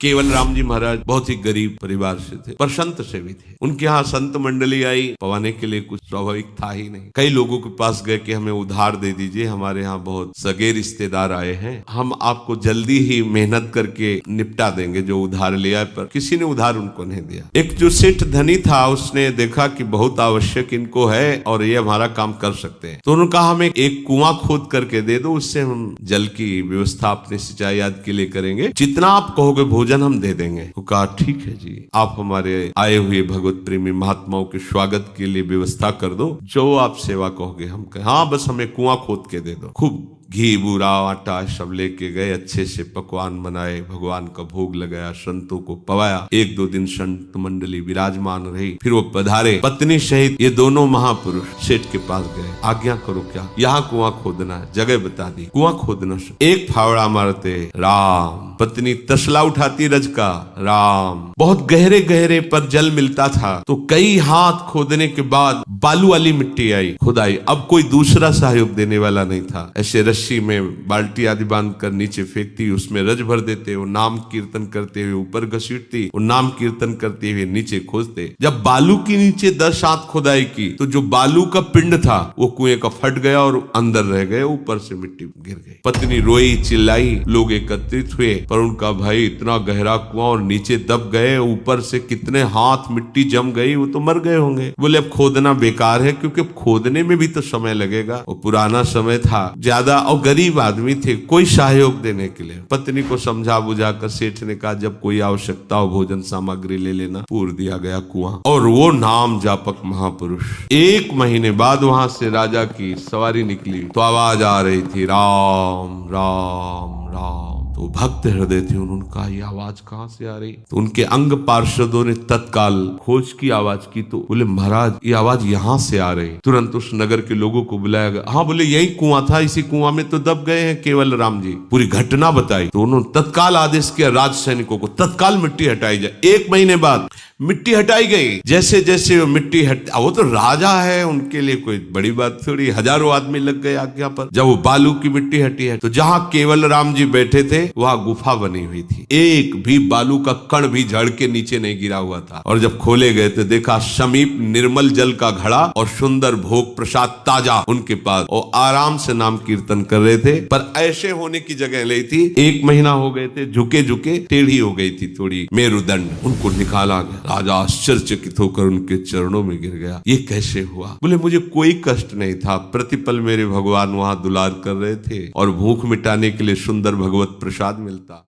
केवल राम जी महाराज बहुत ही गरीब परिवार से थे, पर संत से भी थे। उनके यहाँ संत मंडली आई, पवाने के लिए कुछ स्वाभाविक था ही नहीं। कई लोगों के पास गए कि हमें उधार दे दीजिए, हमारे यहाँ बहुत सगे रिश्तेदार आए हैं, हम आपको जल्दी ही मेहनत करके निपटा देंगे जो उधार लिया। पर किसी ने उधार उनको नहीं दिया। एक जो सेठ धनी था, उसने देखा कि बहुत आवश्यक इनको है और ये हमारा काम कर सकते हैं, तो उन्होंने कहा हमें एक कुआं खोद करके दे दो, उससे हम जल की व्यवस्था अपने सिंचाई आदि के लिए करेंगे, जितना आप कहोगे भोजन हम दे देंगे। वो कहा ठीक है जी, आप हमारे आए हुए भगवत प्रेमी महात्माओं के स्वागत के लिए व्यवस्था कर दो, जो आप सेवा कहोगे हम कहें। हाँ, बस हमें कुआं खोद के दे दो। खूब घी बूरा आटा सब लेके गए, अच्छे से पकवान बनाए, भगवान का भोग लगाया, संतों को पवाया। एक दो दिन संत मंडली विराजमान रही, फिर वो पधारे, पत्नी सहित ये दोनों महापुरुष सेठ के पास गए। आज्ञा करो, क्या यहाँ कुआं खोदना है? जगह बता दी। कुआं खोदना, एक फावड़ा मारते राम, पत्नी तसला उठाती रज का राम। बहुत गहरे गहरे पर जल मिलता था, तो कई हाथ खोदने के बाद बालू वाली मिट्टी आई, खुदाई। अब कोई दूसरा सहयोग देने वाला नहीं था। ऐसे रस्सी में बाल्टी आदि बांध कर नीचे फेंकती, उसमें रज भर देते, वो नाम कीर्तन करते हुए ऊपर घसीटती, वो नाम कीर्तन करते हुए नीचे खोदते। जब बालू के नीचे 10 हाथ खुदाई की, तो जो बालू का पिंड था वो कुएं का फट गया और अंदर रह गए, ऊपर से मिट्टी गिर गई। पत्नी रोई चिल्लाई, लोग एकत्रित हुए, पर उनका भाई इतना गहरा कुआं और नीचे दब गए, ऊपर से कितने हाथ मिट्टी जम गई, वो तो मर गए होंगे। बोले अब खोदना बेकार है, क्योंकि खोदने में भी तो समय लगेगा। वो पुराना समय था ज्यादा, और गरीब आदमी थे, कोई सहयोग देने के लिए। पत्नी को समझा बुझा कर सेठ ने कहा जब कोई आवश्यकता हो भोजन सामग्री ले लेना। पूर दिया गया कुआं, और वो नाम जापक महापुरुष। 1 महीने बाद वहां से राजा की सवारी निकली, तो आवाज आ रही थी राम राम राम। तो भक्त हृदय थे, उन्होंने कहा ये आवाज कहाँ से आ रही? तो उनके अंग पार्षदों ने तत्काल खोज की आवाज की, तो बोले महाराज ये आवाज यहाँ से आ रही। तुरंत उस नगर के लोगों को बुलाया गया। हाँ, बोले यही कुआं था, इसी कुआं में तो दब गए हैं केवल राम जी। पूरी घटना बताई, तो उन्होंने तत्काल आदेश किया राज सैनिकों को तत्काल मिट्टी हटाई जाए। 1 महीने बाद मिट्टी हटाई गई। जैसे जैसे वो मिट्टी वो तो राजा है, उनके लिए कोई बड़ी बात थोड़ी, हजारों आदमी लग गए आज्ञा पर। जब वो बालू की मिट्टी हटी है, तो जहां केवल राम जी बैठे थे वहां गुफा बनी हुई थी, एक भी बालू का कण भी झड़ के नीचे नहीं गिरा हुआ था। और जब खोले गए तो देखा समीप निर्मल जल का घड़ा और सुंदर भोग प्रसाद ताजा उनके पास, और आराम से नाम कीर्तन कर रहे थे। पर ऐसे होने की जगह नहीं थी। 1 महीना हो गए थे, झुके झुके टेढ़ी हो गई थी थोड़ी मेरुदंड। उनको निकाला गया। राजा आश्चर्यचकित होकर उनके चरणों में गिर गया। ये कैसे हुआ? बोले मुझे कोई कष्ट नहीं था, प्रतिपल मेरे भगवान वहां दुलार कर रहे थे, और भूख मिटाने के लिए सुंदर भगवत प्रसाद मिलता।